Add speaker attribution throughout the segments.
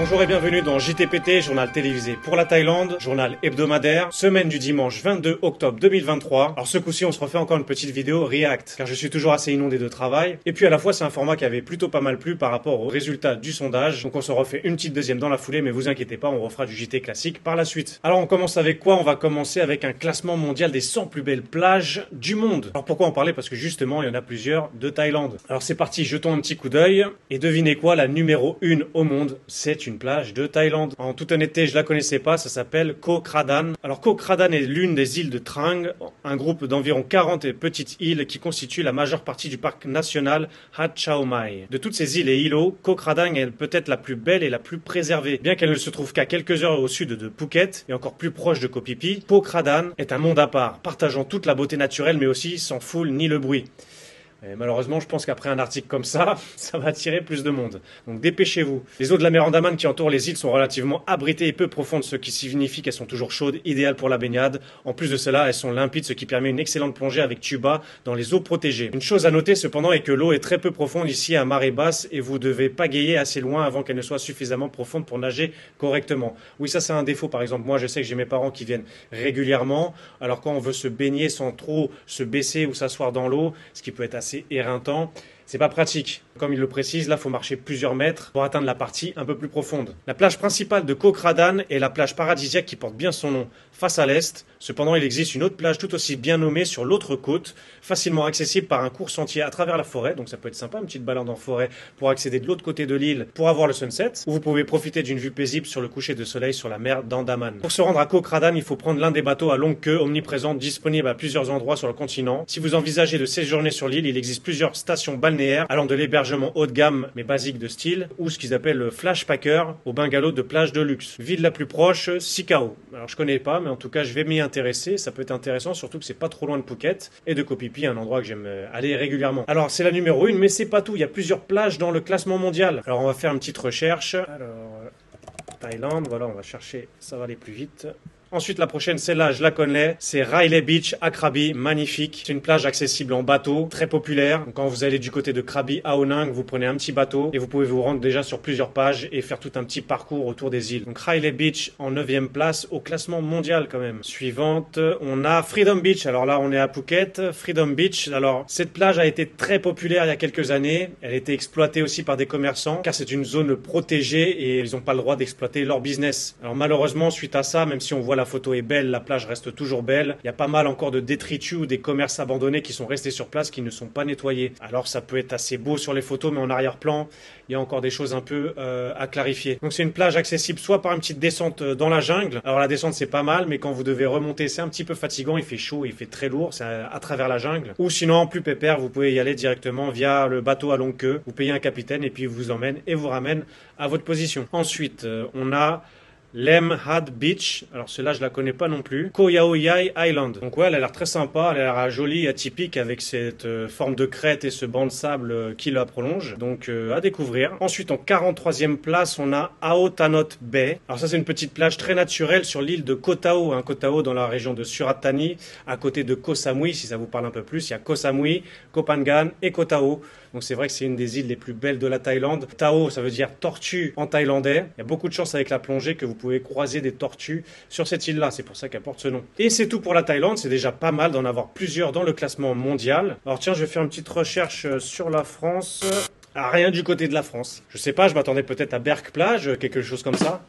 Speaker 1: Bonjour et bienvenue dans JTPT, journal télévisé pour la Thaïlande, journal hebdomadaire, semaine du dimanche 22 octobre 2023. Alors ce coup-ci, on se refait encore une petite vidéo React, car je suis toujours assez inondé de travail. Et puis à la fois, c'est un format qui avait plutôt pas mal plu par rapport aux résultats du sondage. Donc on se refait une petite deuxième dans la foulée, mais vous inquiétez pas, on refera du JT classique par la suite. Alors on commence avec quoi? On va commencer avec un classement mondial des 100 plus belles plages du monde. Alors pourquoi en parler? Parce que justement, il y en a plusieurs de Thaïlande. Alors c'est parti, jetons un petit coup d'œil. Et devinez quoi, la numéro 1 au monde, c'est une plage de Thaïlande. En toute honnêteté, je la connaissais pas, ça s'appelle Koh Kradan. Alors Koh Kradan est l'une des îles de Trang, un groupe d'environ 40 petites îles qui constituent la majeure partie du parc national Hat Chao Mai. De toutes ces îles et îlots, Koh Kradan est peut-être la plus belle et la plus préservée. Bien qu'elle ne se trouve qu'à quelques heures au sud de Phuket et encore plus proche de Koh Phi Phi, Koh Kradan est un monde à part, partageant toute la beauté naturelle mais aussi sans foule ni le bruit. Et malheureusement, je pense qu'après un article comme ça va attirer plus de monde. Donc dépêchez-vous. Les eaux de la mer Andaman qui entourent les îles sont relativement abritées et peu profondes, ce qui signifie qu'elles sont toujours chaudes, idéales pour la baignade. En plus de cela, elles sont limpides, ce qui permet une excellente plongée avec tuba dans les eaux protégées. Une chose à noter cependant est que l'eau est très peu profonde ici à marée basse et vous devez pagayer assez loin avant qu'elle ne soit suffisamment profonde pour nager correctement. Oui, ça c'est un défaut. Par exemple, moi je sais que j'ai mes parents qui viennent régulièrement. Alors quand on veut se baigner sans trop se baisser ou s'asseoir dans l'eau, ce qui peut être assez éreintant, c'est pas pratique. Comme il le précise, là, il faut marcher plusieurs mètres pour atteindre la partie un peu plus profonde. La plage principale de Koh Kradan est la plage paradisiaque qui porte bien son nom, face à l'est. Cependant, il existe une autre plage tout aussi bien nommée sur l'autre côte, facilement accessible par un court sentier à travers la forêt. Donc ça peut être sympa, une petite balade en forêt pour accéder de l'autre côté de l'île pour avoir le sunset. Ou vous pouvez profiter d'une vue paisible sur le coucher de soleil sur la mer d'Andaman. Pour se rendre à Koh Kradan, il faut prendre l'un des bateaux à longue queue, omniprésents, disponibles à plusieurs endroits sur le continent. Si vous envisagez de séjourner sur l'île, il existe plusieurs stations balnéaires allant de l'hébergement haut de gamme mais basique de style, ou ce qu'ils appellent le flash packer, au bungalow de plage de luxe. Ville la plus proche, Sikao. Alors je connais pas, mais en tout cas je vais m'y intéresser, ça peut être intéressant, surtout que c'est pas trop loin de Phuket et de Koh Phi Phi, un endroit que j'aime aller régulièrement. Alors c'est la numéro 1, mais c'est pas tout, il y a plusieurs plages dans le classement mondial. Alors on va faire une petite recherche. Alors, Thaïlande, voilà, on va chercher, ça va aller plus vite. Ensuite, la prochaine, celle-là, je la connais, c'est Railay Beach à Krabi, magnifique. C'est une plage accessible en bateau, très populaire. Donc, quand vous allez du côté de Krabi à Onang, vous prenez un petit bateau et vous pouvez vous rendre déjà sur plusieurs pages et faire tout un petit parcours autour des îles. Donc, Railay Beach en 9e place au classement mondial quand même. Suivante, on a Freedom Beach. Alors là, on est à Phuket, Freedom Beach. Alors, cette plage a été très populaire il y a quelques années. Elle a été exploitée aussi par des commerçants car c'est une zone protégée et ils n'ont pas le droit d'exploiter leur business. Alors, malheureusement, suite à ça, même si on voit la photo est belle, la plage reste toujours belle. Il y a pas mal encore de détritus ou des commerces abandonnés qui sont restés sur place, qui ne sont pas nettoyés. Alors ça peut être assez beau sur les photos, mais en arrière-plan, il y a encore des choses un peu à clarifier. Donc c'est une plage accessible soit par une petite descente dans la jungle. Alors la descente c'est pas mal, mais quand vous devez remonter, c'est un petit peu fatigant, il fait chaud, il fait très lourd, c'est à travers la jungle. Ou sinon, plus pépère, vous pouvez y aller directement via le bateau à longue queue. Vous payez un capitaine et puis il vous emmène et vous ramène à votre position. Ensuite, on a Lem Had Beach, alors celle-là je la connais pas non plus. Koh Yao Yai Island. Donc ouais, elle a l'air très sympa, elle a l'air jolie, atypique avec cette forme de crête et ce banc de sable qui la prolonge. Donc à découvrir. Ensuite en 43e place, on a Ao Thanot Bay. Alors ça c'est une petite plage très naturelle sur l'île de Koh Tao, Koh Tao dans la région de Surat Thani, à côté de Koh Samui, si ça vous parle un peu plus. Il y a Koh Samui, Koh Phangan et Koh Tao. Donc c'est vrai que c'est une des îles les plus belles de la Thaïlande. Tao, ça veut dire tortue en thaïlandais. Il y a beaucoup de chance avec la plongée que vous pouvez croiser des tortues sur cette île-là. C'est pour ça qu'elle porte ce nom. Et c'est tout pour la Thaïlande. C'est déjà pas mal d'en avoir plusieurs dans le classement mondial. Alors tiens, je vais faire une petite recherche sur la France. Ah, rien du côté de la France. Je sais pas, je m'attendais peut-être à Berck Plage, quelque chose comme ça.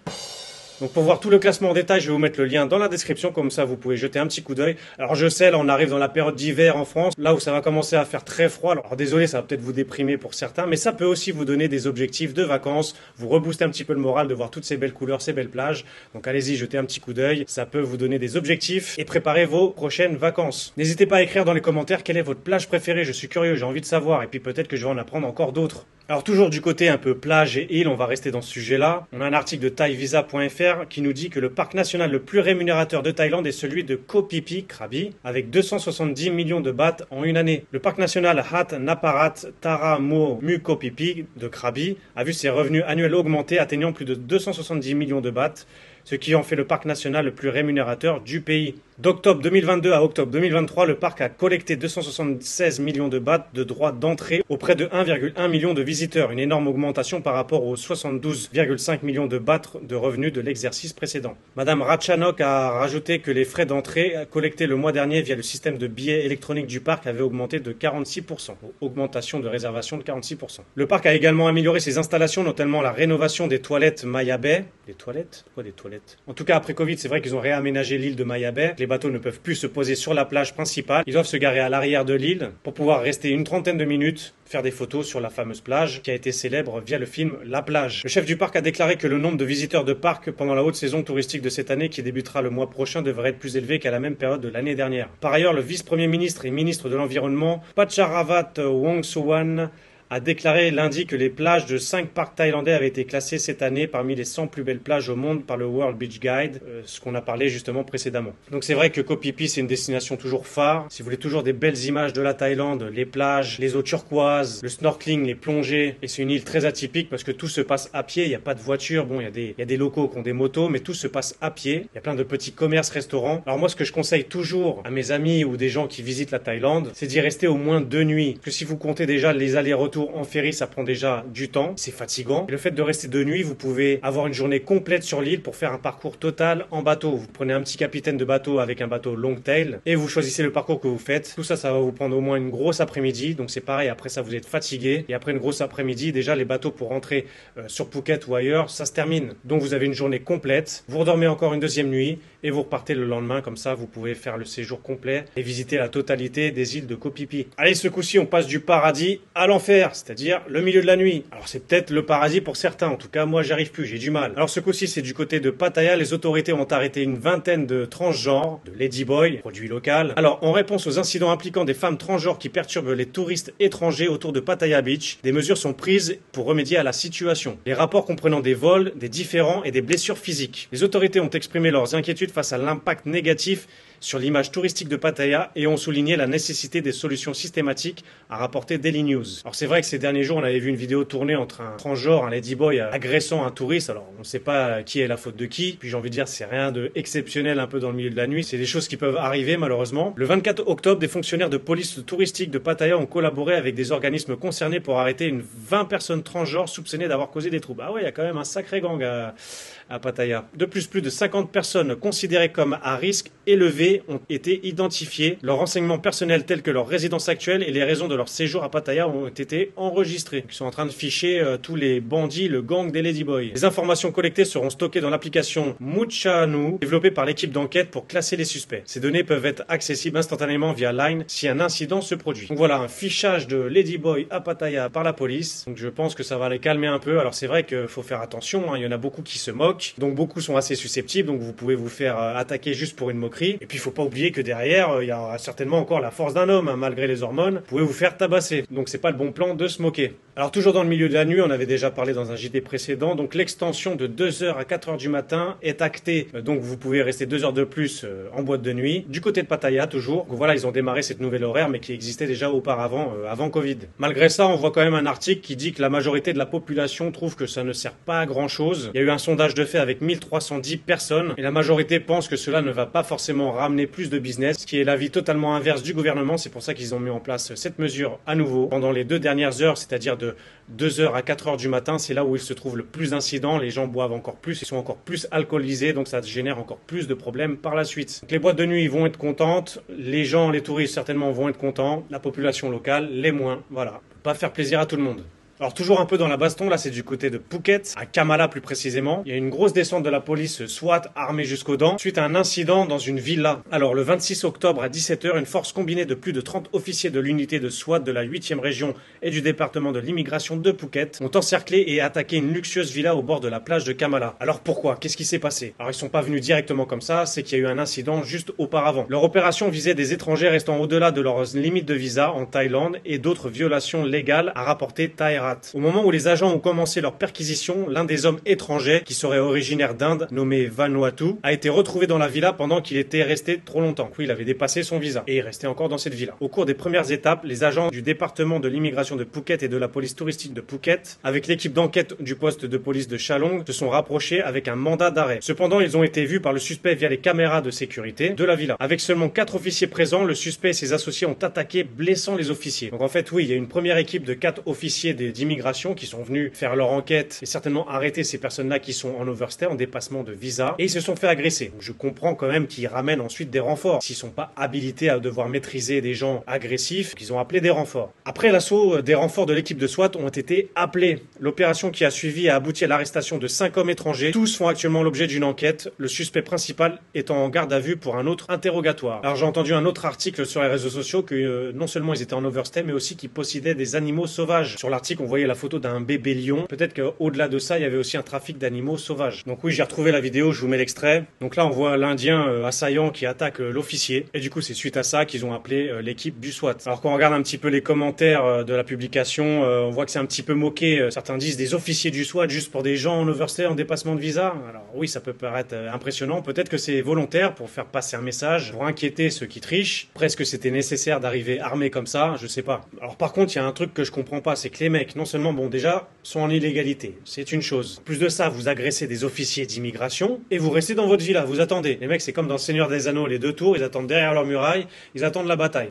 Speaker 1: Donc pour voir tout le classement en détail, je vais vous mettre le lien dans la description, comme ça vous pouvez jeter un petit coup d'œil. Alors je sais, là on arrive dans la période d'hiver en France, là où ça va commencer à faire très froid. Alors désolé, ça va peut-être vous déprimer pour certains, mais ça peut aussi vous donner des objectifs de vacances, vous rebooster un petit peu le moral de voir toutes ces belles couleurs, ces belles plages. Donc allez-y, jetez un petit coup d'œil, ça peut vous donner des objectifs et préparer vos prochaines vacances. N'hésitez pas à écrire dans les commentaires quelle est votre plage préférée, je suis curieux, j'ai envie de savoir, et puis peut-être que je vais en apprendre encore d'autres. Alors toujours du côté un peu plage et île, on va rester dans ce sujet-là. On a un article de thaivisa.fr qui nous dit que le parc national le plus rémunérateur de Thaïlande est celui de Koh Phi Phi, Krabi, avec 270 millions de bahts en une année. Le parc national Hat Naparat Tara Mo Mu Koh Phi Phi de Krabi a vu ses revenus annuels augmenter, atteignant plus de 270 millions de bahts, ce qui en fait le parc national le plus rémunérateur du pays. D'octobre 2022 à octobre 2023, le parc a collecté 276 millions de bahts de droits d'entrée auprès de 1,1 million de visiteurs, une énorme augmentation par rapport aux 72,5 millions de bahts de revenus de l'exercice précédent. Madame Ratchanok a rajouté que les frais d'entrée collectés le mois dernier via le système de billets électroniques du parc avaient augmenté de 46%, augmentation de réservation de 46%. Le parc a également amélioré ses installations, notamment la rénovation des toilettes Maya Bay. Des toilettes? Quoi des toilettes? En tout cas, après Covid, c'est vrai qu'ils ont réaménagé l'île de Maya Bay. Les bateaux ne peuvent plus se poser sur la plage principale. Ils doivent se garer à l'arrière de l'île pour pouvoir rester une trentaine de minutes, faire des photos sur la fameuse plage qui a été célèbre via le film La Plage. Le chef du parc a déclaré que le nombre de visiteurs de parc pendant la haute saison touristique de cette année qui débutera le mois prochain devrait être plus élevé qu'à la même période de l'année dernière. Par ailleurs, le vice-premier ministre et ministre de l'Environnement, Pacharavat Wongsuwan, a déclaré lundi que les plages de 5 parcs thaïlandais avaient été classées cette année parmi les 100 plus belles plages au monde par le World Beach Guide, ce qu'on a parlé justement précédemment. Donc c'est vrai que Koh Phi Phi c'est une destination toujours phare. Si vous voulez toujours des belles images de la Thaïlande, les plages, les eaux turquoises, le snorkeling, les plongées, et c'est une île très atypique parce que tout se passe à pied, il n'y a pas de voiture, bon il y a des locaux qui ont des motos, mais tout se passe à pied. Il y a plein de petits commerces, restaurants. Alors moi ce que je conseille toujours à mes amis ou des gens qui visitent la Thaïlande, c'est d'y rester au moins 2 nuits. Parce que si vous comptez déjà les allers-retours en ferry, ça prend déjà du temps, c'est fatigant. Et le fait de rester 2 nuits, vous pouvez avoir une journée complète sur l'île pour faire un parcours total en bateau. Vous prenez un petit capitaine de bateau avec un bateau long tail et vous choisissez le parcours que vous faites. Tout ça, ça va vous prendre au moins une grosse après-midi. Donc c'est pareil, après ça vous êtes fatigué. Et après une grosse après-midi, déjà les bateaux pour rentrer sur Phuket ou ailleurs, ça se termine. Donc vous avez une journée complète. Vous redormez encore une deuxième nuit et vous repartez le lendemain. Comme ça, vous pouvez faire le séjour complet et visiter la totalité des îles de Koh Phi Phi. Allez, ce coup-ci, on passe du paradis à l'enfer, c'est-à-dire le milieu de la nuit. Alors c'est peut-être le paradis pour certains, en tout cas moi j'y arrive plus, j'ai du mal. Alors ce coup-ci c'est du côté de Pattaya, les autorités ont arrêté une vingtaine de transgenres, de ladyboy, produit local. Alors en réponse aux incidents impliquant des femmes transgenres qui perturbent les touristes étrangers autour de Pattaya Beach, des mesures sont prises pour remédier à la situation. Les rapports comprenant des vols, des différends et des blessures physiques. Les autorités ont exprimé leurs inquiétudes face à l'impact négatif sur l'image touristique de Pattaya et ont souligné la nécessité des solutions systématiques, à rapporter Daily News. Alors c'est vrai que ces derniers jours on avait vu une vidéo tournée entre un transgenre, un ladyboy agressant un touriste. Alors on ne sait pas qui est la faute de qui, puis j'ai envie de dire c'est rien de exceptionnel un peu dans le milieu de la nuit, c'est des choses qui peuvent arriver malheureusement. Le 24 octobre, des fonctionnaires de police touristique de Pattaya ont collaboré avec des organismes concernés pour arrêter une 20 personnes transgenres soupçonnées d'avoir causé des troubles. Ah ouais, il y a quand même un sacré gang à Pattaya. De plus de 50 personnes considérées comme à risque élevé ont été identifiées. Leurs renseignements personnels tels que leur résidence actuelle et les raisons de leur séjour à Pattaya ont été enregistrés. Ils sont en train de ficher tous les bandits, le gang des ladyboys. Les informations collectées seront stockées dans l'application Muchanu, développée par l'équipe d'enquête pour classer les suspects. Ces données peuvent être accessibles instantanément via Line si un incident se produit. Donc voilà, un fichage de ladyboy à Pattaya par la police. Donc je pense que ça va les calmer un peu. Alors c'est vrai qu'il faut faire attention, hein. Il y en a beaucoup qui se moquent. Donc beaucoup sont assez susceptibles, donc vous pouvez vous faire attaquer juste pour une moquerie. Et puis il faut pas oublier que derrière, il y aura certainement encore la force d'un homme, hein, malgré les hormones. Vous pouvez vous faire tabasser. Donc c'est pas le bon plan de se moquer. Alors toujours dans le milieu de la nuit, on avait déjà parlé dans un JT précédent, donc l'extension de 2h à 4h du matin est actée. Donc vous pouvez rester 2 heures de plus en boîte de nuit. Du côté de Pattaya toujours. Donc voilà, ils ont démarré cette nouvelle horaire, mais qui existait déjà auparavant, avant Covid. Malgré ça, on voit quand même un article qui dit que la majorité de la population trouve que ça ne sert pas à grand chose. Il y a eu un sondage de fait avec 1310 personnes et la majorité pense que cela ne va pas forcément ramener plus de business, ce qui est l'avis totalement inverse du gouvernement. C'est pour ça qu'ils ont mis en place cette mesure à nouveau. Pendant les 2 dernières heures, c'est-à-dire de 2h à 4h du matin, c'est là où il se trouve le plus d'incidents. Les gens boivent encore plus, ils sont encore plus alcoolisés, donc ça génère encore plus de problèmes par la suite. Donc les boîtes de nuit vont être contentes, les gens, les touristes certainement vont être contents, la population locale, les moins. Voilà, pas faire plaisir à tout le monde. Alors toujours un peu dans la baston, là c'est du côté de Phuket, à Kamala plus précisément. Il y a une grosse descente de la police SWAT armée jusqu'aux dents suite à un incident dans une villa. Alors le 26 octobre à 17h, une force combinée de plus de 30 officiers de l'unité de SWAT de la 8e région et du département de l'immigration de Phuket ont encerclé et attaqué une luxueuse villa au bord de la plage de Kamala. Alors pourquoi? Qu'est-ce qui s'est passé? Alors ils sont pas venus directement comme ça, c'est qu'il y a eu un incident juste auparavant. Leur opération visait des étrangers restant au-delà de leurs limites de visa en Thaïlande et d'autres violations légales, a rapporté Thai Gujarat. Au moment où les agents ont commencé leur perquisition, l'un des hommes étrangers, qui serait originaire d'Inde, nommé Vanuatu, a été retrouvé dans la villa pendant qu'il était resté trop longtemps. Oui, il avait dépassé son visa et il restait encore dans cette villa. Au cours des premières étapes, les agents du département de l'immigration de Phuket et de la police touristique de Phuket, avec l'équipe d'enquête du poste de police de Chalong, se sont rapprochés avec un mandat d'arrêt. Cependant, ils ont été vus par le suspect via les caméras de sécurité de la villa. Avec seulement 4 officiers présents, le suspect et ses associés ont attaqué, blessant les officiers. Donc en fait, oui, il y a une première équipe de 4 officiers d'immigration qui sont venus faire leur enquête et certainement arrêter ces personnes-là qui sont en overstay, en dépassement de visa, et ils se sont fait agresser. Donc je comprends quand même qu'ils ramènent ensuite des renforts. S'ils sont pas habilités à devoir maîtriser des gens agressifs, qu'ils ont appelé des renforts. Après l'assaut, des renforts de l'équipe de SWAT ont été appelés. L'opération qui a suivi a abouti à l'arrestation de 5 hommes étrangers. Tous font actuellement l'objet d'une enquête, le suspect principal étant en garde à vue pour un autre interrogatoire. Alors j'ai entendu un autre article sur les réseaux sociaux que non seulement ils étaient en overstay, mais aussi qu'ils possédaient des animaux sauvages. Sur l'article, on voyait la photo d'un bébé lion. Peut-être qu'au-delà de ça, il y avait aussi un trafic d'animaux sauvages. Donc oui, j'ai retrouvé la vidéo, je vous mets l'extrait. Donc là, on voit l'Indien assaillant qui attaque l'officier. Et du coup, c'est suite à ça qu'ils ont appelé l'équipe du SWAT. Alors quand on regarde un petit peu les commentaires de la publication, on voit que c'est un petit peu moqué. Certains disent des officiers du SWAT juste pour des gens en overstay, en dépassement de visa. Alors oui, ça peut paraître impressionnant. Peut-être que c'est volontaire pour faire passer un message, pour inquiéter ceux qui trichent. Presque c'était nécessaire d'arriver armé comme ça, je sais pas. Alors par contre, il y a un truc que je comprends pas, c'est que les mecs, non seulement, bon déjà, sont en illégalité, c'est une chose. En plus de ça, vous agressez des officiers d'immigration et vous restez dans votre villa, vous attendez. Les mecs, c'est comme dans Seigneur des Anneaux, les 2 tours, ils attendent derrière leur muraille, ils attendent la bataille.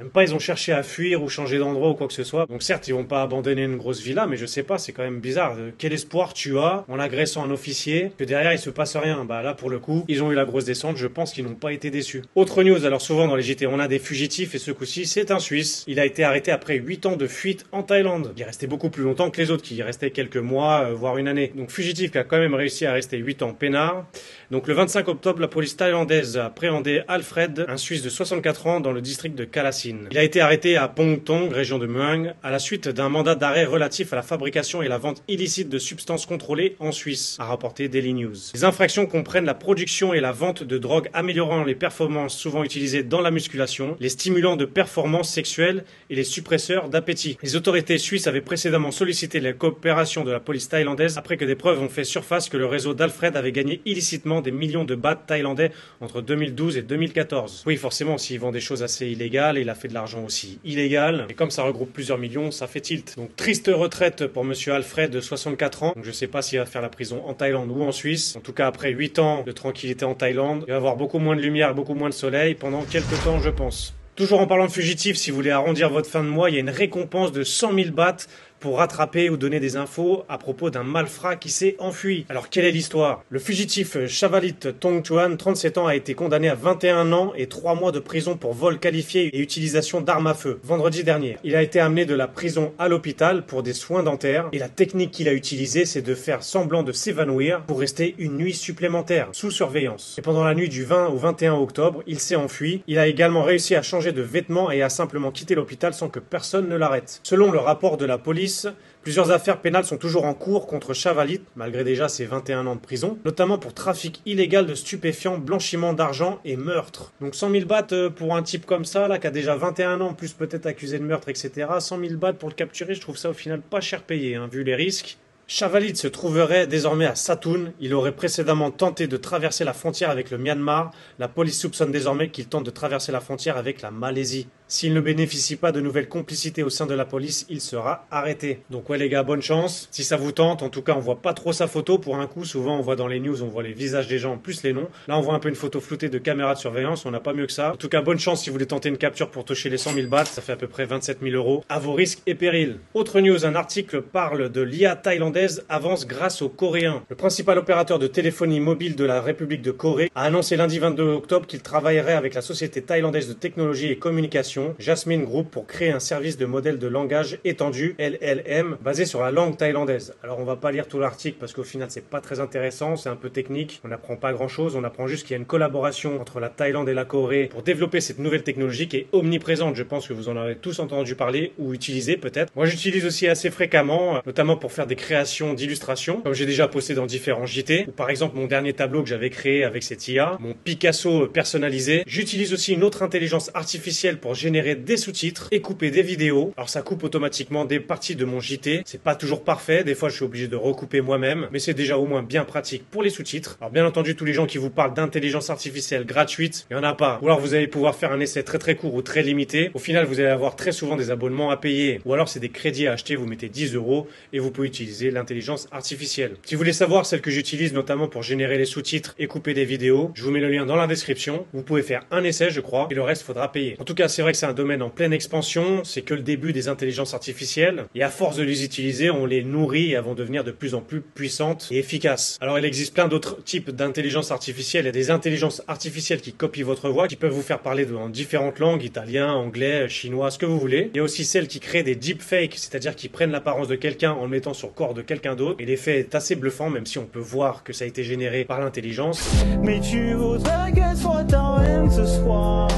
Speaker 1: Même pas, ils ont cherché à fuir ou changer d'endroit ou quoi que ce soit. Donc certes, ils vont pas abandonner une grosse villa, mais je sais pas, c'est quand même bizarre. Quel espoir tu as en agressant un officier que derrière il se passe rien? Bah là, pour le coup, ils ont eu la grosse descente, je pense qu'ils n'ont pas été déçus. Autre news, alors souvent dans les JT, on a des fugitifs et ce coup-ci, c'est un Suisse. Il a été arrêté après 8 ans de fuite en Thaïlande. Il est resté beaucoup plus longtemps que les autres, qui restaient quelques mois, voire une année. Donc fugitif qui a quand même réussi à rester 8 ans peinard. Donc le 25 octobre, la police thaïlandaise a appréhendé Alfred, un Suisse de 64 ans, dans le district de Kalasin. Il a été arrêté à Pong Tong, région de Muang, à la suite d'un mandat d'arrêt relatif à la fabrication et la vente illicite de substances contrôlées en Suisse, a rapporté Daily News. Les infractions comprennent la production et la vente de drogues améliorant les performances souvent utilisées dans la musculation, les stimulants de performance sexuelle et les suppresseurs d'appétit. Les autorités suisses avaient précédemment sollicité la coopération de la police thaïlandaise après que des preuves ont fait surface que le réseau d'Alfred avait gagné illicitement des millions de bahts thaïlandais entre 2012 et 2014. Oui, forcément, s'il vend des choses assez illégales, il a fait de l'argent aussi illégal, et comme ça regroupe plusieurs millions, ça fait tilt. Donc triste retraite pour monsieur Alfred de 64 ans. Donc je sais pas s'il va faire la prison en Thaïlande ou en Suisse. En tout cas, après 8 ans de tranquillité en Thaïlande, il va y avoir beaucoup moins de lumière, beaucoup moins de soleil pendant quelques temps, je pense. Toujours en parlant de fugitifs, si vous voulez arrondir votre fin de mois, il y a une récompense de 100 000 bahts pour rattraper ou donner des infos à propos d'un malfrat qui s'est enfui. Alors quelle est l'histoire? Le fugitif Chavalit Tongchuan, 37 ans, a été condamné à 21 ans et 3 mois de prison pour vol qualifié et utilisation d'armes à feu vendredi dernier. Il a été amené de la prison à l'hôpital pour des soins dentaires et la technique qu'il a utilisée, c'est de faire semblant de s'évanouir pour rester une nuit supplémentaire sous surveillance. Et pendant la nuit du 20 au 21 octobre, il s'est enfui. Il a également réussi à changer de vêtements et a simplement quitté l'hôpital sans que personne ne l'arrête. Selon le rapport de la police, plusieurs affaires pénales sont toujours en cours contre Chavalit, malgré déjà ses 21 ans de prison, notamment pour trafic illégal de stupéfiants, blanchiment d'argent et meurtre. Donc 100 000 bahts pour un type comme ça, là, qui a déjà 21 ans, plus peut-être accusé de meurtre, etc. 100 000 bahts pour le capturer, je trouve ça au final pas cher payé, vu les risques. Chavalit se trouverait désormais à Satun. Il aurait précédemment tenté de traverser la frontière avec le Myanmar. La police soupçonne désormais qu'il tente de traverser la frontière avec la Malaisie. S'il ne bénéficie pas de nouvelles complicités au sein de la police, il sera arrêté. Donc ouais les gars, bonne chance. Si ça vous tente, en tout cas on voit pas trop sa photo pour un coup. Souvent on voit dans les news, on voit les visages des gens plus les noms. Là on voit un peu une photo floutée de caméra de surveillance, on n'a pas mieux que ça. En tout cas bonne chance si vous voulez tenter une capture pour toucher les 100 000 bahts. Ça fait à peu près 27 000 €. À vos risques et périls. Autre news, un article parle de l'IA thaïlandaise avance grâce aux Coréens. Le principal opérateur de téléphonie mobile de la République de Corée a annoncé lundi 22 octobre qu'il travaillerait avec la société thaïlandaise de technologie et communication formation Jasmine Group pour créer un service de modèle de langage étendu LLM basé sur la langue thaïlandaise. Alors on va pas lire tout l'article parce qu'au final c'est pas très intéressant, c'est un peu technique, on n'apprend pas grand chose, on apprend juste qu'il y a une collaboration entre la Thaïlande et la Corée pour développer cette nouvelle technologie qui est omniprésente. Je pense que vous en avez tous entendu parler ou utilisé peut-être. Moi j'utilise aussi assez fréquemment, notamment pour faire des créations d'illustrations, comme j'ai déjà posté dans différents JT, ou par exemple mon dernier tableau que j'avais créé avec cette IA, mon Picasso personnalisé. J'utilise aussi une autre intelligence artificielle pour générer des sous-titres et couper des vidéos. Alors ça coupe automatiquement des parties de mon JT. C'est pas toujours parfait, des fois je suis obligé de recouper moi-même, mais c'est déjà au moins bien pratique pour les sous-titres. Alors bien entendu, tous les gens qui vous parlent d'intelligence artificielle gratuite, il y en a pas. Ou alors vous allez pouvoir faire un essai très court ou très limité. Au final, vous allez avoir très souvent des abonnements à payer. Ou alors c'est des crédits à acheter, vous mettez 10 € et vous pouvez utiliser l'intelligence artificielle. Si vous voulez savoir celle que j'utilise notamment pour générer les sous-titres et couper des vidéos, je vous mets le lien dans la description. Vous pouvez faire un essai, je crois, et le reste faudra payer. En tout cas, c'est vrai que c'est un domaine en pleine expansion, c'est que le début des intelligences artificielles, et à force de les utiliser, on les nourrit et elles vont devenir de plus en plus puissantes et efficaces. Alors il existe plein d'autres types d'intelligence artificielle. Il y a des intelligences artificielles qui copient votre voix, qui peuvent vous faire parler en différentes langues, italien, anglais, chinois, ce que vous voulez. Il y a aussi celles qui créent des deepfakes, c'est-à-dire qui prennent l'apparence de quelqu'un en le mettant sur le corps de quelqu'un d'autre. Et l'effet est assez bluffant, même si on peut voir que ça a été généré par l'intelligence.
Speaker 2: Mais tu voudrais qu'elle soit ta reine ce soir.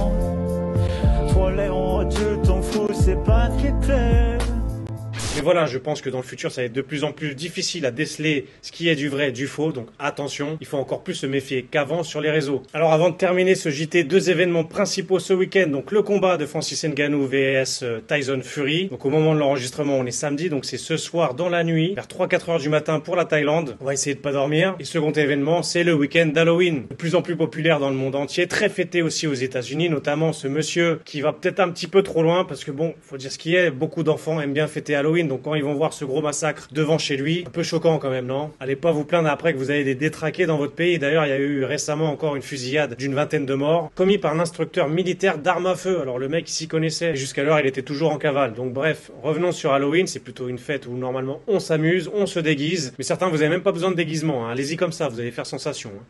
Speaker 2: Toi les rois, tu t'en fous, c'est pas ce qui te plaît.
Speaker 1: Mais voilà, je pense que dans le futur, ça va être de plus en plus difficile à déceler ce qui est du vrai et du faux. Donc attention, il faut encore plus se méfier qu'avant sur les réseaux. Alors avant de terminer ce JT, deux événements principaux ce week-end. Donc le combat de Francis Ngannou vs Tyson Fury. Donc au moment de l'enregistrement, on est samedi. Donc c'est ce soir dans la nuit, vers 3-4 heures du matin pour la Thaïlande. On va essayer de pas dormir. Et second événement, c'est le week-end d'Halloween. De plus en plus populaire dans le monde entier. Très fêté aussi aux États-Unis, notamment ce monsieur qui va peut-être un petit peu trop loin. Parce que bon, faut dire ce qui est, beaucoup d'enfants aiment bien fêter Halloween. Donc quand ils vont voir ce gros massacre devant chez lui, un peu choquant quand même, non? Allez pas vous plaindre après que vous avez des détraqués dans votre pays. D'ailleurs, il y a eu récemment encore une fusillade d'une vingtaine de morts, commis par un instructeur militaire d'armes à feu. Alors le mec, il s'y connaissait. Et jusqu'alors, il était toujours en cavale. Donc bref, revenons sur Halloween. C'est plutôt une fête où normalement on s'amuse, on se déguise. Mais certains, vous avez même pas besoin de déguisement, hein. Allez-y comme ça, vous allez faire sensation, hein.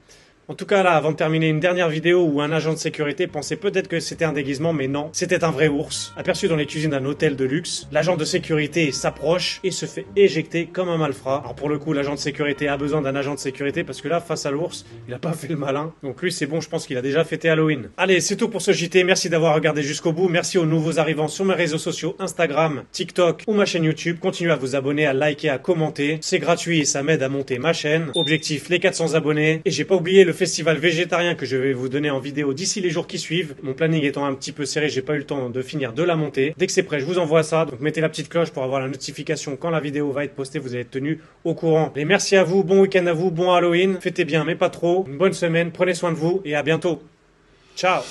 Speaker 1: En tout cas là, avant de terminer, une dernière vidéo où un agent de sécurité pensait peut-être que c'était un déguisement, mais non, c'était un vrai ours, aperçu dans les cuisines d'un hôtel de luxe. L'agent de sécurité s'approche et se fait éjecter comme un malfrat. Alors pour le coup, l'agent de sécurité a besoin d'un agent de sécurité parce que là, face à l'ours, il a pas fait le malin. Donc lui, c'est bon, je pense qu'il a déjà fêté Halloween. Allez, c'est tout pour ce JT, merci d'avoir regardé jusqu'au bout, merci aux nouveaux arrivants sur mes réseaux sociaux, Instagram, TikTok ou ma chaîne YouTube. Continuez à vous abonner, à liker, à commenter, c'est gratuit et ça m'aide à monter ma chaîne. Objectif, les 400 abonnés. Et j'ai pas oublié le festival végétarien que je vais vous donner en vidéo d'ici les jours qui suivent. Mon planning étant un petit peu serré, j'ai pas eu le temps de finir de la monter. Dès que c'est prêt, je vous envoie ça. Donc mettez la petite cloche pour avoir la notification quand la vidéo va être postée. Vous allez être tenu au courant. Et merci à vous, bon week-end à vous, bon Halloween. Fêtez bien, mais pas trop. Une bonne semaine, prenez soin de vous et à bientôt. Ciao!